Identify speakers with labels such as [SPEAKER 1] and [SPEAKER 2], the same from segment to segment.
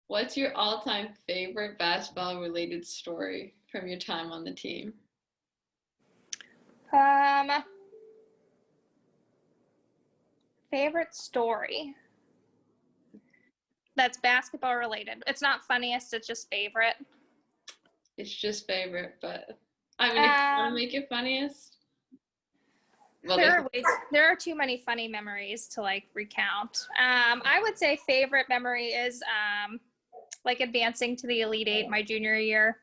[SPEAKER 1] What's your all-time favorite basketball-related story from your time on the team?
[SPEAKER 2] Um, Favorite story that's basketball related. It's not funniest, it's just favorite.
[SPEAKER 1] It's just favorite, but I mean, if you want to make it funniest, well,
[SPEAKER 2] There are too many funny memories to like recount. I would say favorite memory is like advancing to the Elite Eight my junior year.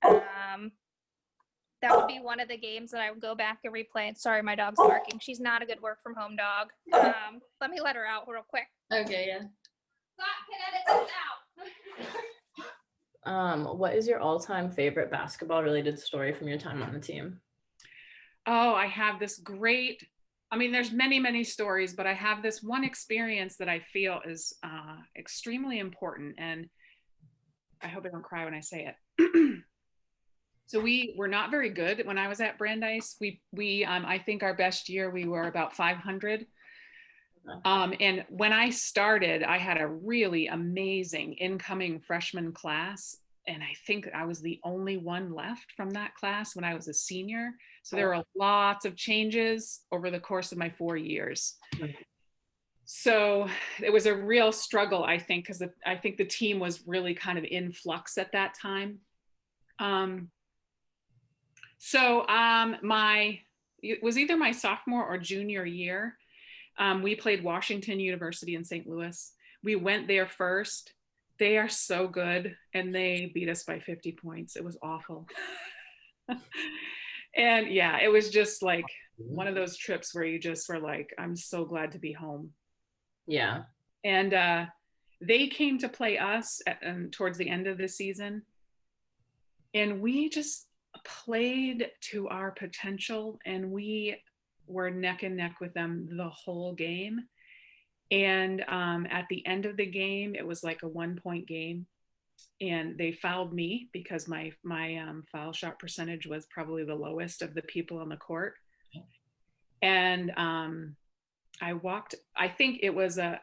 [SPEAKER 2] That would be one of the games that I would go back and replay. And sorry, my dog's barking. She's not a good work from home dog. Let me let her out real quick.
[SPEAKER 1] Okay, yeah.
[SPEAKER 2] Scott can edit this
[SPEAKER 3] out. What is your all-time favorite basketball-related story from your time on the team?
[SPEAKER 4] Oh, I have this great, there's many, many stories, but I have this one experience that I feel is extremely important. And I hope I don't cry when I say it. So we were not very good when I was at Brandeis. I think our best year, we were about 500. And when I started, I had a really amazing incoming freshman class. And I think I was the only one left from that class when I was a senior. So there were lots of changes over the course of my 4 years. So it was a real struggle, I think, because I think the team was really kind of in flux at that time. It was either my sophomore or junior year. We played Washington University in St. Louis. We went there first. They are so good, and they beat us by 50 points. It was awful. And yeah, it was just like one of those trips where you just were like, I'm so glad to be home.
[SPEAKER 3] Yeah.
[SPEAKER 4] And they came to play us towards the end of the season. And we just played to our potential, and we were neck and neck with them the whole game. And at the end of the game, it was like a 1-point game, and they fouled me because my foul shot percentage was probably the lowest of the people on the court. And I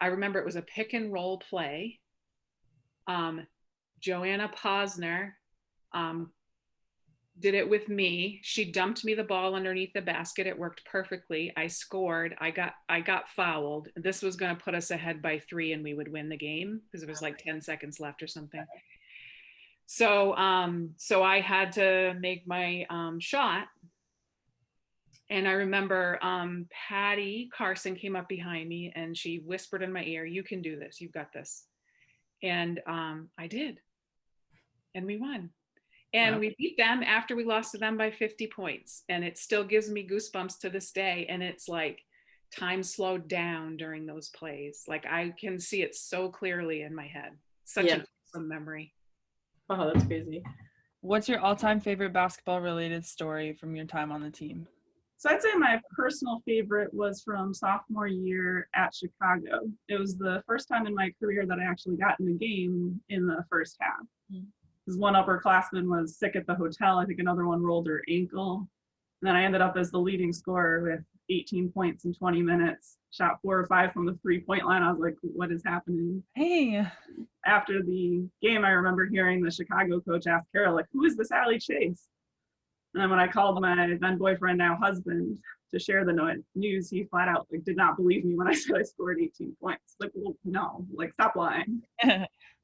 [SPEAKER 4] remember it was a pick and roll play. Joanna Posner did it with me. She dumped me the ball underneath the basket. It worked perfectly. I scored. I got fouled. This was going to put us ahead by 3 and we would win the game because it was like 10 seconds left or something. So I had to make my shot. And I remember Patty Carson came up behind me and she whispered in my ear, "You can do this. You've got this." And I did. And we won. And we beat them after we lost to them by 50 points. And it still gives me goosebumps to this day. And it's like time slowed down during those plays. Like I can see it so clearly in my head. Such a awesome memory.
[SPEAKER 3] Oh, that's crazy.
[SPEAKER 5] What's your all-time favorite basketball related story from your time on the team?
[SPEAKER 6] So I'd say my personal favorite was from sophomore year at Chicago. It was the first time in my career that I actually got in the game in the first half. Because one upperclassman was sick at the hotel. I think another one rolled her ankle. And then I ended up as the leading scorer with 18 points in 20 minutes, shot 4 or 5 from the 3-point line. I was like, what is happening?
[SPEAKER 5] Hey.
[SPEAKER 6] After the game, I remember hearing the Chicago coach ask Carol, like, who is this Allie Chase? And then when I called my then boyfriend, now husband, to share the news, he flat out like did not believe me when I said I scored 18 points. Like, well, no, like stop lying.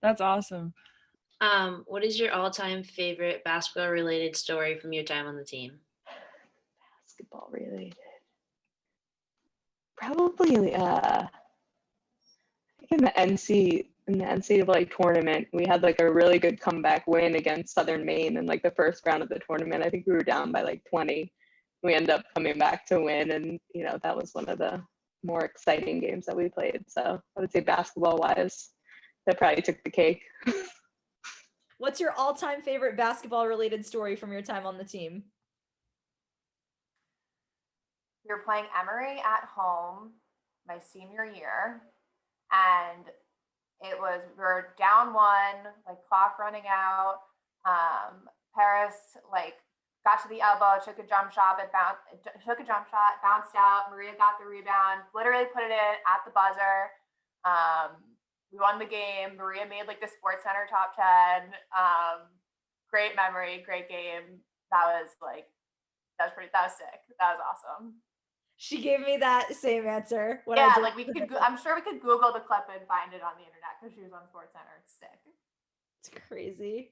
[SPEAKER 5] That's awesome.
[SPEAKER 7] What is your all-time favorite basketball related story from your time on the team?
[SPEAKER 8] Basketball related. Probably in the NCAA tournament, we had like a really good comeback win against Southern Maine in like the first round of the tournament. I think we were down by like 20. We ended up coming back to win, and that was one of the more exciting games that we played. So I would say basketball wise, that probably took the cake.
[SPEAKER 9] What's your all-time favorite basketball related story from your time on the team?
[SPEAKER 10] We were playing Emory at home my senior year, and we were down 1, like clock running out. Paris like got to the elbow, took a jump shot, bounced out. Maria got the rebound, literally put it in at the buzzer. we won the game. Maria made like the Sports Center top 10. Great memory, great game. That was sick. That was awesome.
[SPEAKER 9] She gave me that same answer.
[SPEAKER 10] Yeah, like I'm sure we could Google the clip and find it on the internet because she was on Sports Center. It's sick.
[SPEAKER 9] It's crazy.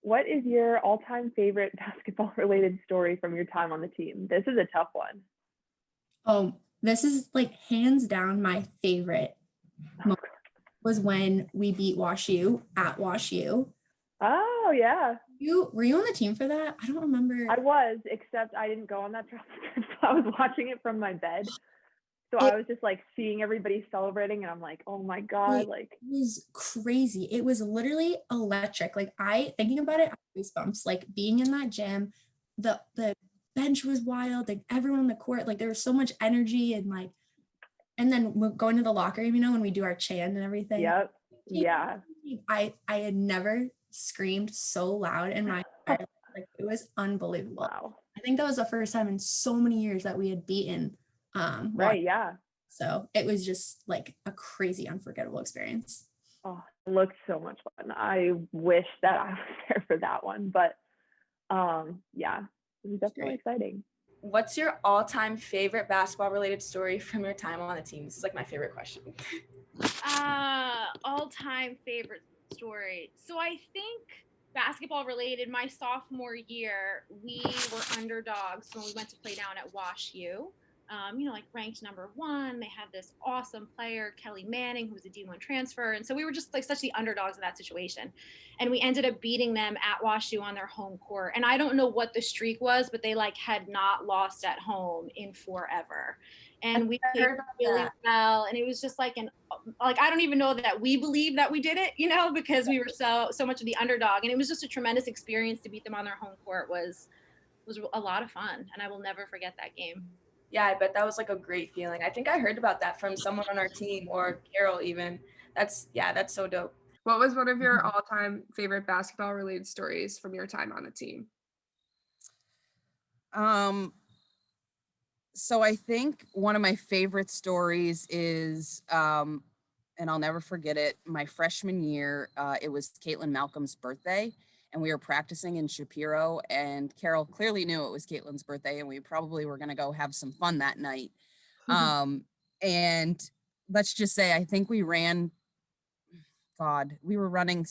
[SPEAKER 8] What is your all-time favorite basketball-related story from your time on the team? This is a tough one.
[SPEAKER 11] Oh, this is like hands down my favorite moment was when we beat WashU at WashU.
[SPEAKER 8] Oh, yeah.
[SPEAKER 11] Were you on the team for that? I don't remember.
[SPEAKER 8] I was, except I didn't go on that trip. So I was watching it from my bed. So I was just like seeing everybody celebrating and I'm like, oh my God, like
[SPEAKER 11] it was crazy. It was literally electric. Like thinking about it, I had goosebumps. Like being in that gym, the bench was wild, like everyone on the court, like there was so much energy and then going to the locker room, when we do our chant and everything.
[SPEAKER 8] Yep. Yeah.
[SPEAKER 11] I had never screamed so loud in my life. Like it was unbelievable.
[SPEAKER 8] Wow.
[SPEAKER 11] I think that was the first time in so many years that we had beaten
[SPEAKER 8] right, yeah.
[SPEAKER 11] So it was just like a crazy, unforgettable experience.
[SPEAKER 8] Oh, it looked so much fun. I wish that I was there for that one, but yeah, it was definitely exciting.
[SPEAKER 12] What's your all-time favorite basketball-related story from your time on the team? This is like my favorite question.
[SPEAKER 2] All-time favorite story. So I think basketball related, my sophomore year, we were underdogs when we went to play down at WashU. Like ranked number 1. They had this awesome player, Kelly Manning, who was a D1 transfer. And so we were just like such the underdogs in that situation. And we ended up beating them at WashU on their home court. And I don't know what the streak was, but they like had not lost at home in forever. And we played really well. And it was just like I don't even know that we believe that we did it, because we were so much of the underdog. And it was just a tremendous experience to beat them on their home court was a lot of fun. And I will never forget that game.
[SPEAKER 12] Yeah, I bet that was like a great feeling. I think I heard about that from someone on our team or Carol even. That's so dope.
[SPEAKER 13] What was one of your all-time favorite basketball related stories from your time on the team?
[SPEAKER 14] So I think one of my favorite stories is, and I'll never forget it, my freshman year, it was Caitlin Malcolm's birthday. And we were practicing in Shapiro, and Carol clearly knew it was Caitlin's birthday, and we probably were going to go have some fun that night. And let's just say, I think we ran, we were running,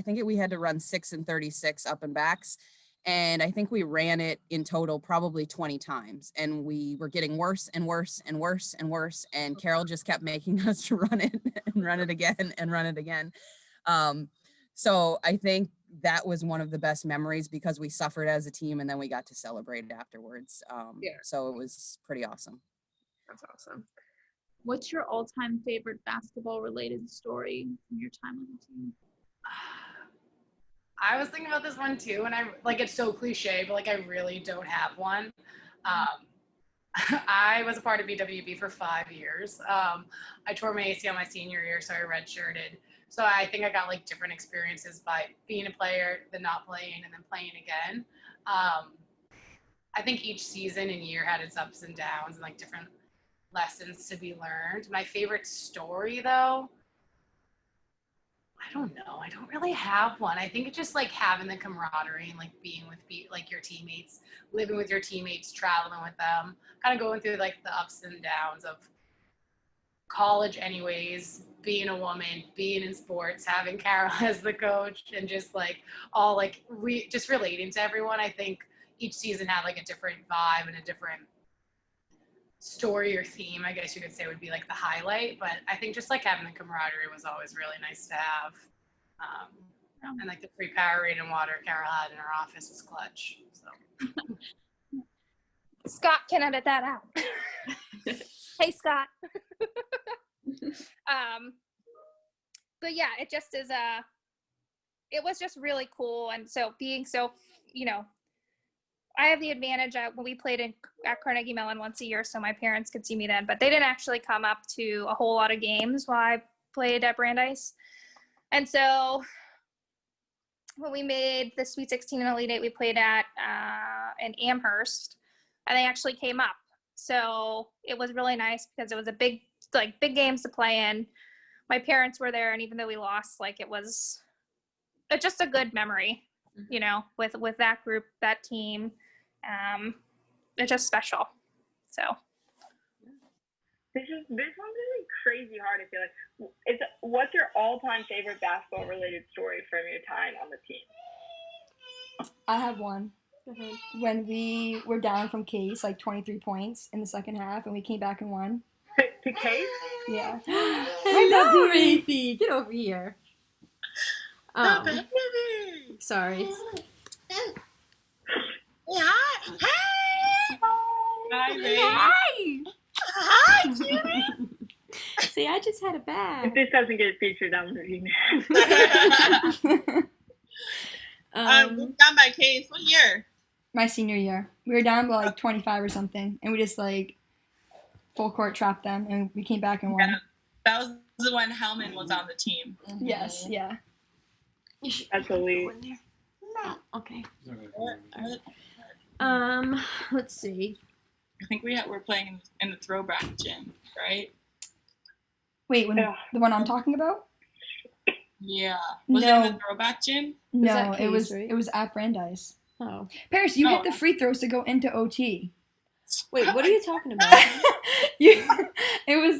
[SPEAKER 14] we had to run 6 and 36 up and backs. And I think we ran it in total probably 20 times. And we were getting worse and worse and worse and worse. And Carol just kept making us run it and run it again and run it again. So I think that was one of the best memories because we suffered as a team and then we got to celebrate afterwards. So it was pretty awesome.
[SPEAKER 13] That's awesome.
[SPEAKER 15] What's your all-time favorite basketball related story from your time on the team?
[SPEAKER 16] I was thinking about this one too, and it's so cliche, but I really don't have one. I was a part of BWB for 5 years. I tore my ACL my senior year, so I redshirted. So I think I got different experiences by being a player, then not playing, and then playing again. I think each season and year had its ups and downs and different lessons to be learned. My favorite story though, I don't know. I don't really have one. I think it's just having the camaraderie and being with your teammates, living with your teammates, traveling with them, kind of going through the ups and downs of college anyways, being a woman, being in sports, having Carol as the coach, and just we just relating to everyone. I think each season had a different vibe and a different story or theme, I guess you could say, would be the highlight. But I think just having the camaraderie was always really nice to have. And the free Powerade and water Carol had in her office was clutch. So
[SPEAKER 2] Scott can edit that out. Hey, Scott. But yeah, it just is it was just really cool. And so being so, I have the advantage when we played at Carnegie Mellon once a year, so my parents could see me then, but they didn't actually come up to a whole lot of games while I played at Brandeis. And so when we made the Sweet 16 and Elite 8, we played at in Amherst, and they actually came up. So it was really nice because it was a big games to play in.
[SPEAKER 17] my parents were there, and even though we lost, like, it was just a good memory, you know, with that group, that team. It's just special. So
[SPEAKER 18] this one's really crazy hard. I feel like. What's your all-time favorite basketball related story from your time on the team?
[SPEAKER 19] I have one. When we were down from Case, like 23 points in the second half, and we came back and won.
[SPEAKER 18] To Case?
[SPEAKER 19] Yeah.
[SPEAKER 20] I know, Rafi. Get over here. Sorry.
[SPEAKER 18] Hi, Ray.
[SPEAKER 20] Hi.
[SPEAKER 18] Hi, Jimmy.
[SPEAKER 20] See, I just had a bag.
[SPEAKER 18] If this doesn't get featured, I'm leaving.
[SPEAKER 19] Moved down by Case. What year? My senior year. We were down by like 25 or something, and we just like full court trapped them, and we came back and won.
[SPEAKER 21] That was the when Hellman was on the team.
[SPEAKER 19] Yes, yeah.
[SPEAKER 18] That's elite.
[SPEAKER 20] No. Okay. Let's see.
[SPEAKER 21] I think we're playing in the throwback gym, right?
[SPEAKER 19] Wait, the one I'm talking about?
[SPEAKER 21] Yeah. Was it in the throwback gym?
[SPEAKER 19] No,
[SPEAKER 20] Case,
[SPEAKER 19] it was at Brandeis.
[SPEAKER 20] Oh.
[SPEAKER 19] Paris, you hit the free throws to go into OT.
[SPEAKER 20] Wait, what are you talking about?
[SPEAKER 19] It was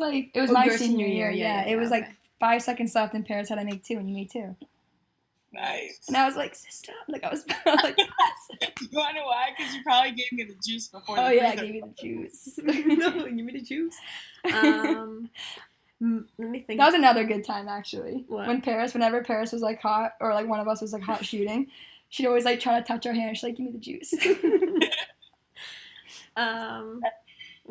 [SPEAKER 19] my
[SPEAKER 20] your
[SPEAKER 19] senior year. Yeah, it was
[SPEAKER 20] okay.
[SPEAKER 19] like 5 seconds left, and Paris had to make 2, and you made 2.
[SPEAKER 21] Nice.
[SPEAKER 19] And I was like, sister, like I was like, yes.
[SPEAKER 21] You want to know why? Because you probably gave me the juice before.
[SPEAKER 19] Oh yeah, I gave you the juice.
[SPEAKER 20] No, give me the juice. Let me think.
[SPEAKER 19] That was another good time actually.
[SPEAKER 20] What?
[SPEAKER 19] Whenever Paris was like hot, or like one of us was like hot shooting, she'd always like try to touch our hand. She's like, give me the juice.
[SPEAKER 20] I'm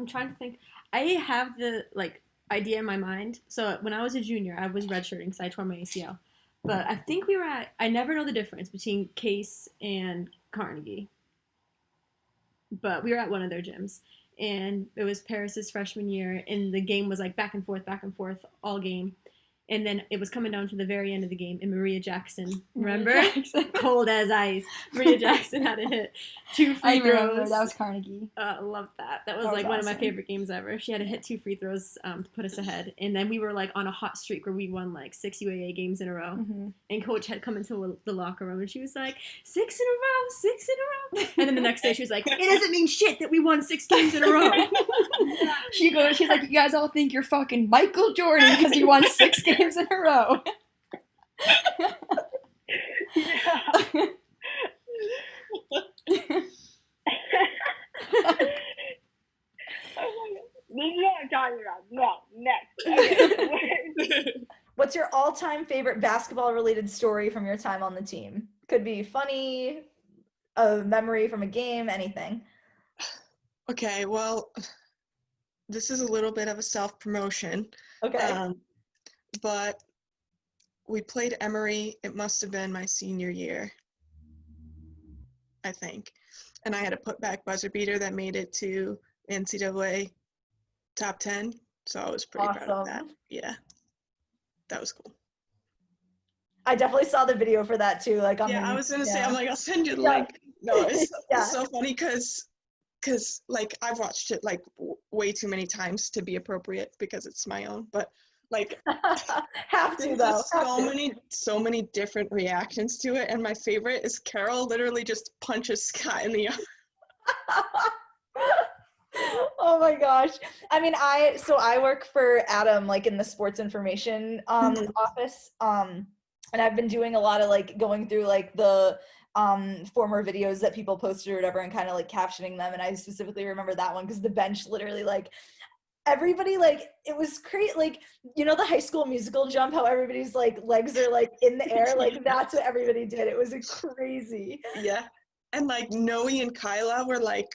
[SPEAKER 20] trying to think. I have the like idea in my mind. So when I was a junior, I was redshirting because I tore my ACL. But I think we were at. I never know the difference between Case and Carnegie. But we were at one of their gyms, and it was Paris's freshman year, and the game was like back and forth all game. And then it was coming down to the very end of the game, and Maria Jackson, remember? Cold as ice. Maria Jackson had to hit 2 free throws.
[SPEAKER 19] Remember, that was Carnegie.
[SPEAKER 20] I loved that. That was
[SPEAKER 19] That was
[SPEAKER 20] like one of my
[SPEAKER 19] awesome.
[SPEAKER 20] favorite games ever. She had to hit 2 free throws to put us ahead. And then we were like on a hot streak where we won like 6 UAA games in a row.
[SPEAKER 19] Mhm.
[SPEAKER 20] And coach had come into the locker room and she was like, 6 in a row, 6 in a row. And then the next day she was like, it doesn't mean shit that we won 6 games in a row.
[SPEAKER 19] She's like, you guys all think you're fucking Michael Jordan because you won 6 games in a row.
[SPEAKER 18] This is what I'm talking about. No, next. Okay.
[SPEAKER 9] What's your all-time favorite basketball-related story from your time on the team? Could be funny, a memory from a game, anything.
[SPEAKER 22] Okay, well, this is a little bit of a self-promotion.
[SPEAKER 9] Okay.
[SPEAKER 22] But we played Emory. It must have been my senior year, I think. And I had a putback buzzer beater that made it to NCAA top 10. So I was pretty proud of that. Yeah, that was cool.
[SPEAKER 9] I definitely saw the video for that too. Like,
[SPEAKER 22] I was gonna say, I'm like, I'll send you the link. No, it's so funny because like I've watched it like way too many times to be appropriate because it's my own. But like,
[SPEAKER 9] have to
[SPEAKER 22] there's
[SPEAKER 9] though.
[SPEAKER 22] just so many different reactions to it, and my favorite is Carol literally just punches Scott in the eye.
[SPEAKER 9] Oh my gosh. I mean, I work for Adam, like in the sports information office. And I've been doing a lot of like going through like the former videos that people posted or whatever and kind of like captioning them. And I specifically remember that one because the bench literally like everybody, like it was crazy. Like, you know, the High School Musical jump, how everybody's like legs are like in the air. Like that's what everybody did. It was crazy.
[SPEAKER 22] Yeah. And like Noe and Kyla were like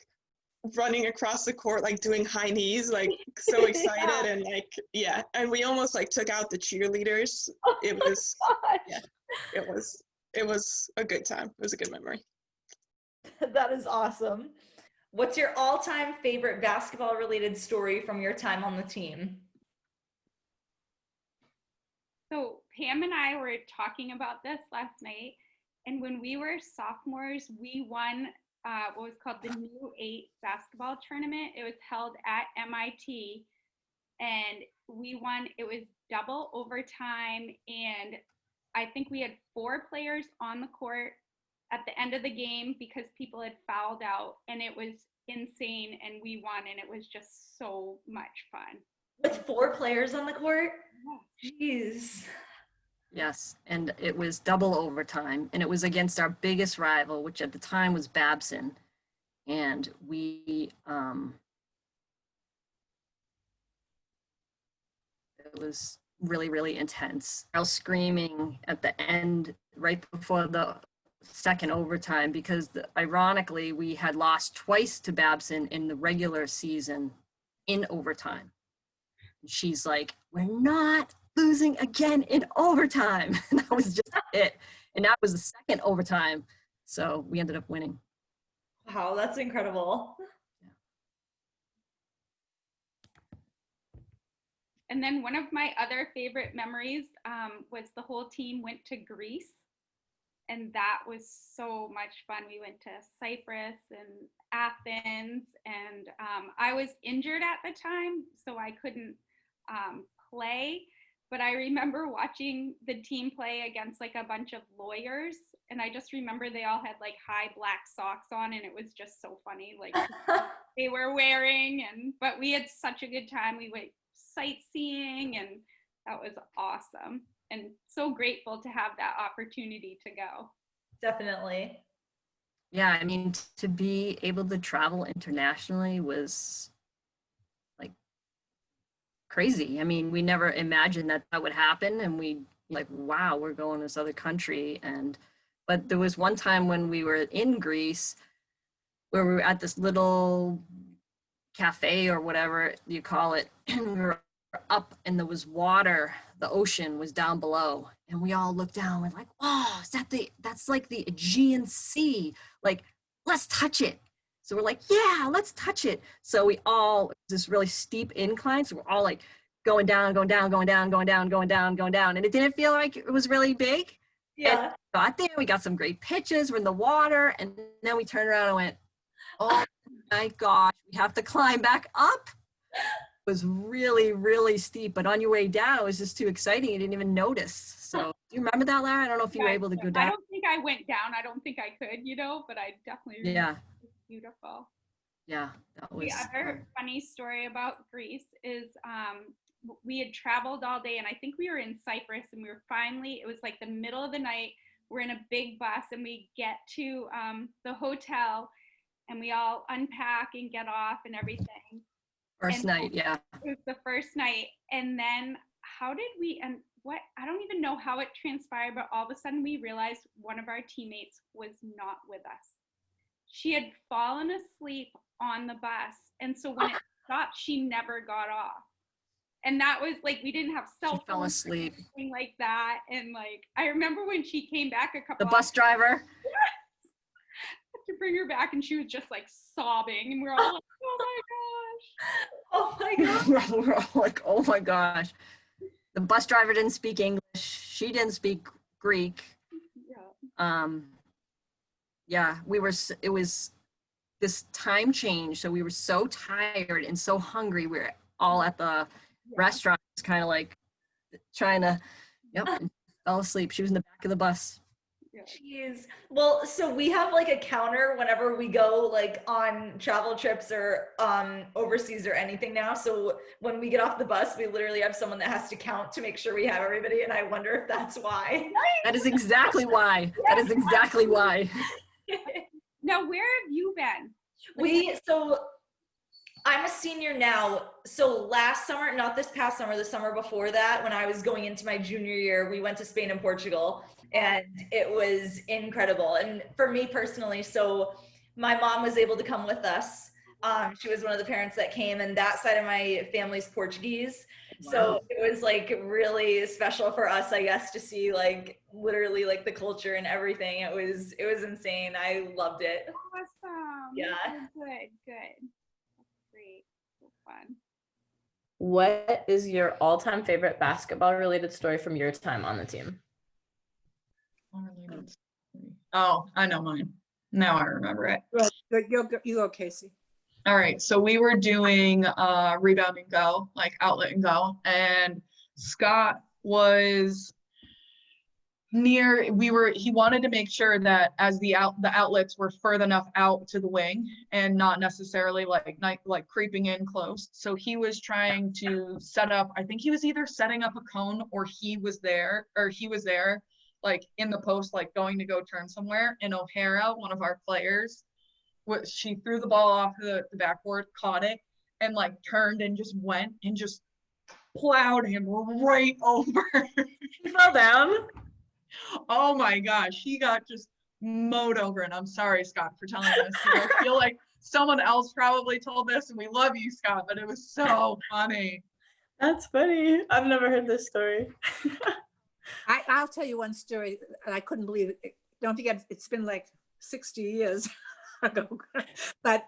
[SPEAKER 22] running across the court, like doing high knees, like so excited. And like, yeah. And we almost like took out the cheerleaders. It was, it was a good time. It was a good memory.
[SPEAKER 9] That is awesome. What's your all-time favorite basketball-related story from your time on the team?
[SPEAKER 23] So Pam and I were talking about this last night, and when we were sophomores, we won what was called the New 8 basketball tournament. It was held at MIT, and we won. It was double overtime, and I think we had 4 players on the court at the end of the game because people had fouled out, and it was insane, and we won, and it was just so much fun.
[SPEAKER 9] With 4 players on the court? Jeez.
[SPEAKER 1] Yes, and it was double overtime, and it was against our biggest rival, which at the time was Babson, and we it was really, really intense. I was screaming at the end, right before the second overtime, because ironically, we had lost twice to Babson in the regular season in overtime. And she's like, we're not losing again in overtime. And that was just it. And that was the second overtime. So we ended up winning.
[SPEAKER 9] Wow, that's incredible.
[SPEAKER 23] And then one of my other favorite memories was the whole team went to Greece. And that was so much fun. We went to Cyprus and Athens, and I was injured at the time, so I couldn't play. But I remember watching the team play against like a bunch of lawyers, and I just remember they all had like high black socks on, and it was just so funny, like they were wearing. But we had such a good time. We went sightseeing, and that was awesome. And so grateful to have that opportunity to go.
[SPEAKER 9] Definitely.
[SPEAKER 1] Yeah, I mean, to be able to travel internationally was like crazy. I mean, we never imagined that that would happen, and we like, wow, we're going to this other country. But there was one time when we were in Greece where we were at this little cafe or whatever you call it, and we were up and there was water, the ocean was down below, and we all looked down, we're like, oh, that's like the Aegean Sea, like, let's touch it. So we're like, yeah, let's touch it. So we all, this really steep incline, so we're all like going down, going down, going down, going down, going down, going down, and it didn't feel like it was really big.
[SPEAKER 9] Yeah.
[SPEAKER 1] And we got there, we got some great pictures, we're in the water, and then we turned around and went, oh my gosh, we have to climb back up. It was really, really steep, but on your way down, it was just too exciting. You didn't even notice. So do you remember that, Lara? I don't know if you were able to go down.
[SPEAKER 23] I don't think I went down. I don't think I could, but I definitely remember.
[SPEAKER 1] Yeah.
[SPEAKER 23] It was beautiful.
[SPEAKER 1] Yeah, that was.
[SPEAKER 23] The other funny story about Greece is we had traveled all day, and I think we were in Cyprus, and we were finally, it was like the middle of the night. We're in a big bus, and we get to the hotel, and we all unpack and get off and everything.
[SPEAKER 1] First night, yeah.
[SPEAKER 23] It was the first night. And then how did we, and what, I don't even know how it transpired, but all of a sudden we realized one of our teammates was not with us. She had fallen asleep on the bus. And so when it stopped, she never got off. And that was like, we didn't have cell phones.
[SPEAKER 1] She fell asleep.
[SPEAKER 23] Or anything like that. And like, I remember when she came back a couple
[SPEAKER 1] The bus driver.
[SPEAKER 23] To bring her back, and she was just like sobbing, and we're all like,
[SPEAKER 9] oh my gosh.
[SPEAKER 1] We're all like, oh my gosh. The bus driver didn't speak English. She didn't speak Greek. Yeah, it was this time change. So we were so tired and so hungry. We were all at the restaurant, kind of like trying to, and fell asleep. She was in the back of the bus.
[SPEAKER 9] Jeez. Well, so we have like a counter whenever we go like on travel trips or overseas or anything now. So when we get off the bus, we literally have someone that has to count to make sure we have everybody. And I wonder if that's why.
[SPEAKER 1] That is exactly why. That is exactly why.
[SPEAKER 23] Now, where have you been?
[SPEAKER 9] So I'm a senior now. So last summer, not this past summer, the summer before that, when I was going into my junior year, we went to Spain and Portugal, and it was incredible. And for me personally, so my mom was able to come with us. She was one of the parents that came, and that side of my family's Portuguese. Wow. So it was like really special for us, I guess, to see like literally like the culture and everything. It was insane. I loved it.
[SPEAKER 23] Awesome.
[SPEAKER 9] Yeah.
[SPEAKER 23] Good. Great. So fun.
[SPEAKER 3] What is your all-time favorite basketball-related story from your time on the team?
[SPEAKER 4] Oh, I know mine. Now I remember it.
[SPEAKER 24] Good. You go, Casey.
[SPEAKER 4] All right, so we were doing rebound and go, like outlet and go, and Scott was he wanted to make sure that as the outlets were further enough out to the wing and not necessarily like creeping in close. So he was trying to set up, I think he was either setting up a cone or he was there like in the post, like going to go turn somewhere. And O'Hara, one of our players, she threw the ball off the backboard, caught it, and like turned and just went and just plowed him right over.
[SPEAKER 3] He fell down.
[SPEAKER 4] Oh my gosh, he got just mowed over. And I'm sorry, Scott, for telling this. I feel like someone else probably told this, and we love you, Scott, but it was so funny.
[SPEAKER 3] That's funny. I've never heard this story.
[SPEAKER 5] I'll tell you one story, and I couldn't believe it. Don't forget, it's been like 60 years ago. but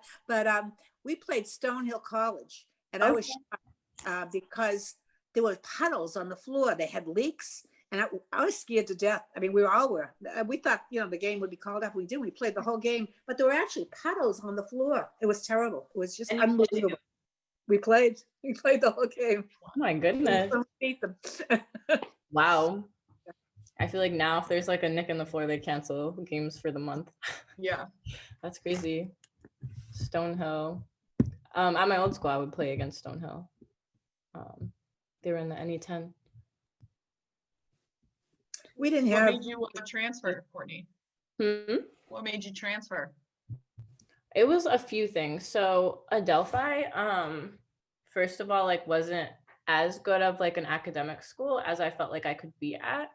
[SPEAKER 5] we played Stonehill College, and I was shocked because there were puddles on the floor. They had leaks, and I was scared to death. I mean, we all were. We thought, the game would be called up. We did. We played the whole game, but there were actually puddles on the floor. It was terrible. It was just unbelievable. We played the whole game.
[SPEAKER 3] Oh my goodness.
[SPEAKER 5] Beat them.
[SPEAKER 3] Wow. I feel like now if there's like a nick in the floor, they cancel games for the month.
[SPEAKER 4] Yeah.
[SPEAKER 3] That's crazy. Stonehill. At my old school, I would play against Stonehill. They were in the NE10.
[SPEAKER 5] We didn't
[SPEAKER 4] What
[SPEAKER 5] have.
[SPEAKER 4] made you want to transfer, Courtney? What made you transfer?
[SPEAKER 3] It was a few things. So Adelphi, first of all, like wasn't as good of like an academic school as I felt like I could be at.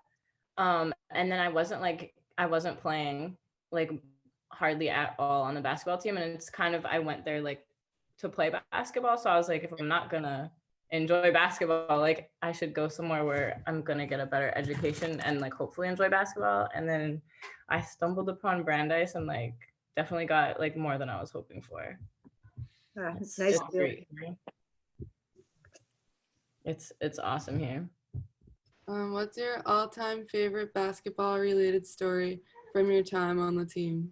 [SPEAKER 3] And then I wasn't playing like hardly at all on the basketball team. And it's kind of, I went there like to play basketball. So I was like, if I'm not gonna enjoy basketball, like I should go somewhere where I'm gonna get a better education and like hopefully enjoy basketball. And then I stumbled upon Brandeis and like definitely got like more than I was hoping for.
[SPEAKER 5] Nice.
[SPEAKER 3] It's great. It's awesome here.
[SPEAKER 6] What's your all-time favorite basketball-related story from your time on the team?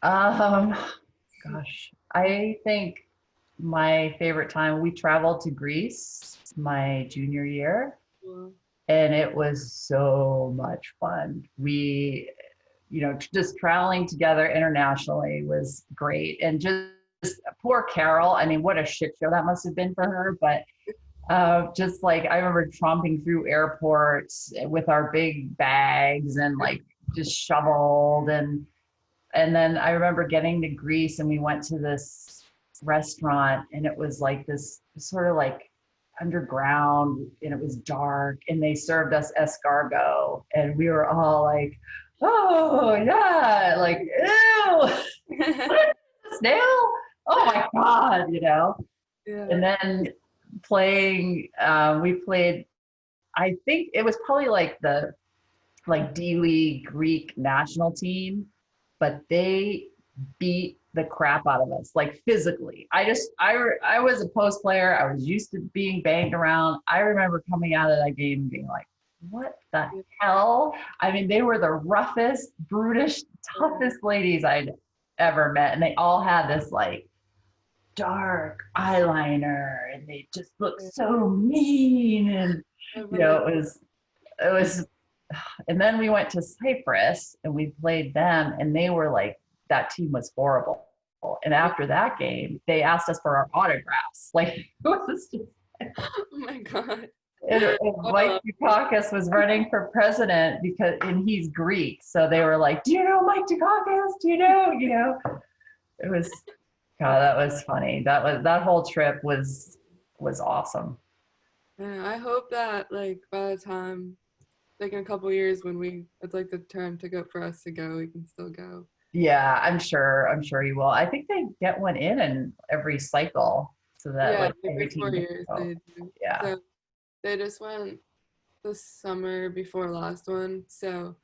[SPEAKER 24] Gosh, I think my favorite time, we traveled to Greece my junior year, and it was so much fun. We, just traveling together internationally was great. And just poor Carol, I mean, what a shit show that must have been for her, but just like I remember tromping through airports with our big bags and like just shoveled and then I remember getting to Greece and we went to this restaurant and it was like this sort of like underground and it was dark and they served us escargot and we were all like, oh yeah, like ew, snail, oh my god, Yeah. And then we played, I think it was probably like the D-League Greek national team, but they beat the crap out of us, like physically. I was a post player. I was used to being banged around. I remember coming out of that game and being like, what the hell? I mean, they were the roughest, brutish, toughest ladies I'd ever met. And they all had this like dark eyeliner and they just looked so mean. And, it was, and then we went to Cyprus and we played them and they were like, that team was horrible. And after that game, they asked us for our autographs. Like, it was just,
[SPEAKER 6] oh my God.
[SPEAKER 24] And Mike Dukakis was running for president and he's Greek. So they were like, do you know Mike Dukakis? Do you know? It was, God, that was funny. That whole trip was awesome.
[SPEAKER 6] Yeah, I hope that like by the time, like in a couple years when it's like the time to go for us to go, we can still go.
[SPEAKER 24] Yeah, I'm sure you will. I think they get one in every cycle so that like every team
[SPEAKER 6] 4 years they do.
[SPEAKER 24] Yeah.
[SPEAKER 6] So they just went the summer before last one. So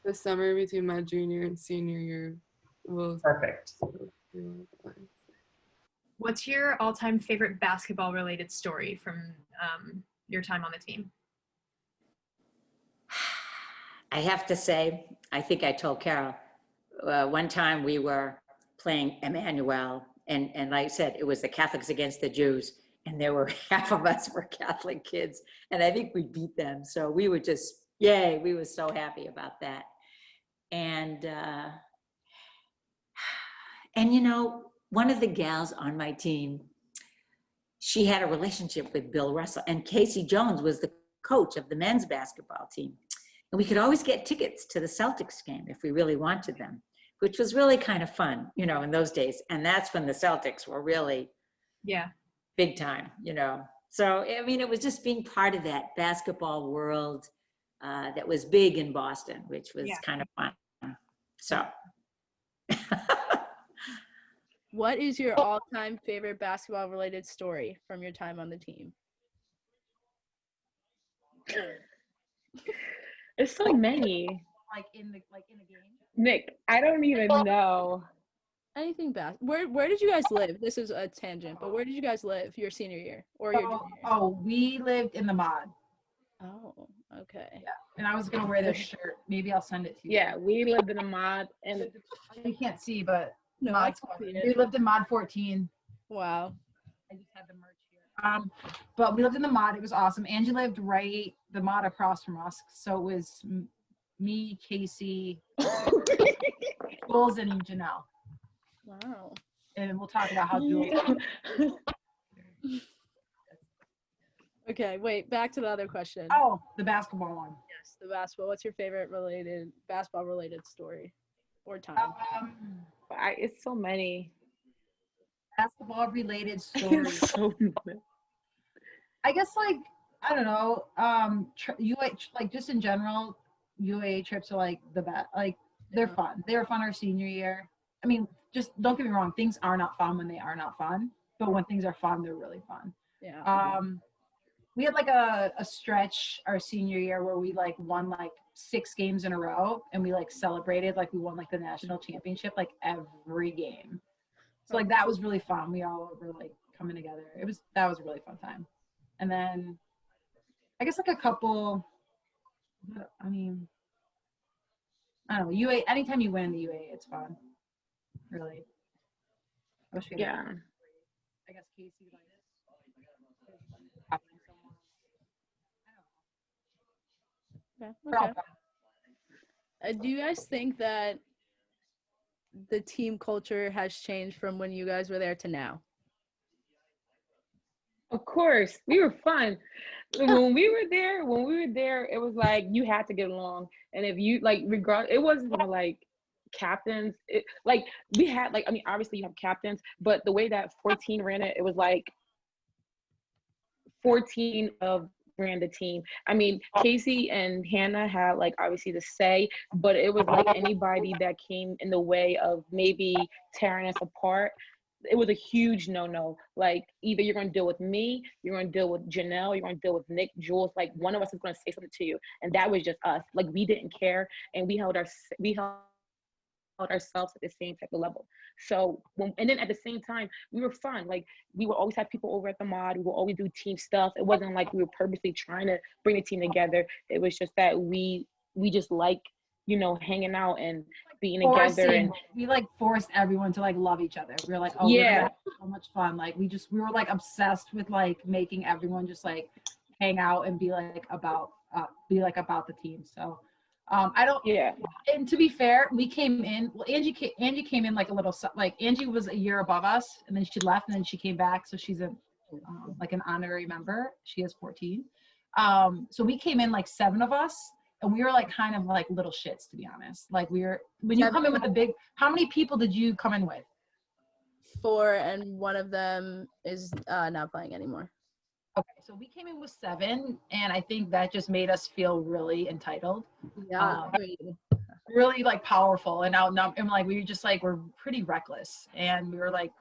[SPEAKER 6] the summer between my junior and senior year will
[SPEAKER 24] perfect.
[SPEAKER 25] What's your all-time favorite basketball-related story from your time on the team?
[SPEAKER 26] I have to say, I think I told Carol, one time we were playing Emmanuel and like I said, it was the Catholics against the Jews, and there were half of us were Catholic kids, and I think we beat them. So we were just, yay, we were so happy about that. And you know, one of the gals on my team, she had a relationship with Bill Russell, and Casey Jones was the coach of the men's basketball team. And we could always get tickets to the Celtics game if we really wanted them, which was really kind of fun, you know, in those days. And that's when the Celtics were really big time, you know. So, I mean, it was just being part of that basketball world that was big in Boston, which was kind of fun. So.
[SPEAKER 7] What is your all-time favorite basketball-related story from your time on the team?
[SPEAKER 8] There's so many.
[SPEAKER 5] Like in the game.
[SPEAKER 8] Nick, I don't even know.
[SPEAKER 7] Anything bad? Where did you guys live? This is a tangent, but where did you guys live your senior year or your junior year?
[SPEAKER 5] Oh, we lived in the mod.
[SPEAKER 7] Oh, okay.
[SPEAKER 5] Yeah, and I was gonna wear this shirt. Maybe I'll send it to you.
[SPEAKER 8] Yeah, we lived in a mod, and
[SPEAKER 5] you can't see, but
[SPEAKER 7] no,
[SPEAKER 5] mod we lived in mod 14.
[SPEAKER 7] Wow.
[SPEAKER 5] I just had the merch here. But we lived in the mod. It was awesome. Angie lived the mod across from us, so it was me, Casey, Jules, and Janelle.
[SPEAKER 7] Wow.
[SPEAKER 5] And we'll talk about how Jules.
[SPEAKER 7] Okay, wait, back to the other question.
[SPEAKER 5] Oh, the basketball one.
[SPEAKER 7] Yes, the basketball. What's your favorite basketball related story or time?
[SPEAKER 8] It's so many.
[SPEAKER 5] Basketball related stories.
[SPEAKER 8] So many.
[SPEAKER 5] I guess like, I don't know, like just in general, UAA trips are like the best. Like they're fun. They were fun our senior year. I mean, just don't get me wrong, things are not fun when they are not fun, but when things are fun, they're really fun.
[SPEAKER 7] Yeah.
[SPEAKER 5] We had like a stretch our senior year where we like won like 6 games in a row, and we like celebrated like we won like the national championship like every game. So like that was really fun. We all were like coming together. That was a really fun time. And then I guess like a couple, I mean, I don't know, UA, anytime you win the UA, it's fun. Really. I wish we had I guess Casey like
[SPEAKER 7] Okay. Do you guys think that the team culture has changed from when you guys were there to now?
[SPEAKER 8] Of course, we were fun. When we were there, it was like you had to get along, and if you like, it wasn't like captains. Like we had like, I mean, obviously you have captains, but the way that 14 ran it, it was like 14 of ran the team. I mean, Casey and Hannah had like obviously the say, but it was like anybody that came in the way of maybe tearing us apart, it was a huge no-no. Like either you're going to deal with me, you're going to deal with Janelle, you're going to deal with Nick, Jules, like one of us is going to say something to you. And that was just us. Like we didn't care, and we held ourselves at the same type of level. So and then at the same time, we were fun. Like we would always have people over at the mod. We would always do team stuff. It wasn't like we were purposely trying to bring the team together. It was just that we just like, you know, hanging out and being together. And
[SPEAKER 5] we like forced everyone to like love each other. We were like, oh yeah, we're gonna have so much fun. Like we were like obsessed with like making everyone just like hang out and be like about the team. So and to be fair, we came in, well, Angie came in like a little, like Angie was a year above us, and then she left, and then she came back, so she's like an honorary member. She is 14. So we came in like 7 of us, and we were like kind of like little shits, to be honest. Like when you come in with a big, how many people did you come in with?
[SPEAKER 7] 4, and one of them is not playing anymore.
[SPEAKER 5] Okay, so we came in with 7, and I think that just made us feel really entitled.
[SPEAKER 7] Yeah,
[SPEAKER 5] really like powerful and outnumbered, and like we were just like, we're pretty reckless, and we were like,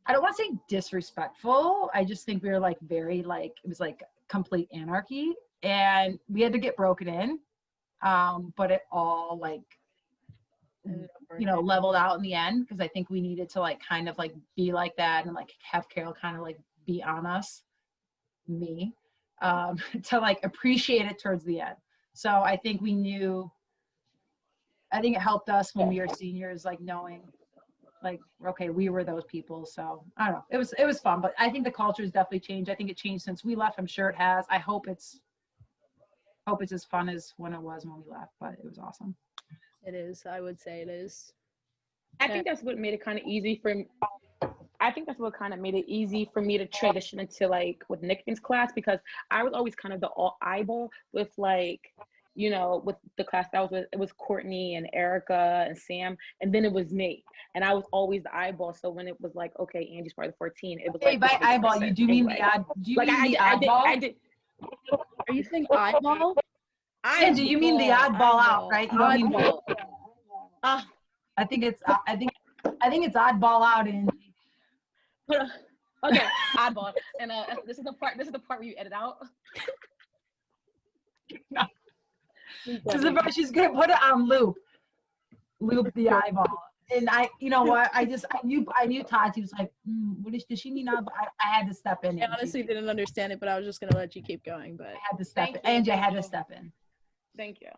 [SPEAKER 5] I don't want to say disrespectful. I just think we were like very like, it was like complete anarchy, and we had to get broken in, but it all like, you know, leveled out in the end, because I think we needed to like kind of like be like that and like have Carol kind of like be on us, to like appreciate it towards the end. So I think it helped us when we were seniors, like knowing
[SPEAKER 10] like, okay, we were those people. So I don't know. It was fun, but I think the culture has definitely changed. I think it changed since we left. I'm sure it has. I hope it's as fun as when it was when we left, but it was awesome.
[SPEAKER 7] It is. I would say it is.
[SPEAKER 8] I think that's what made it kind of easy for me. I think that's what kind of made it easy for me to transition into like with Nickens class, because I was always kind of the eyeball with like, you know, with the class that I was with. It was Courtney and Erica and Sam, and then it was me, and I was always the eyeball. So when it was like, okay, Andy's part of the 14, it was
[SPEAKER 10] Hey,
[SPEAKER 8] like
[SPEAKER 10] by eyeball, you do mean the odd? Do you mean the oddball?
[SPEAKER 8] I did.
[SPEAKER 7] Are you saying eyeball?
[SPEAKER 10] Yeah, do you mean the oddball out, right? You don't mean
[SPEAKER 7] Oddball.
[SPEAKER 10] I think it's oddball out in.
[SPEAKER 8] Okay, oddball. And this is the part where you edit out.
[SPEAKER 10] She's gonna put it on loop the eyeball. And you know what? I knew Tati was like, does she mean eyeball? I had to step in.
[SPEAKER 7] I honestly didn't understand it, but I was just gonna let you keep going. But
[SPEAKER 10] I had to step in. Angie, I had to step in.
[SPEAKER 8] Thank you.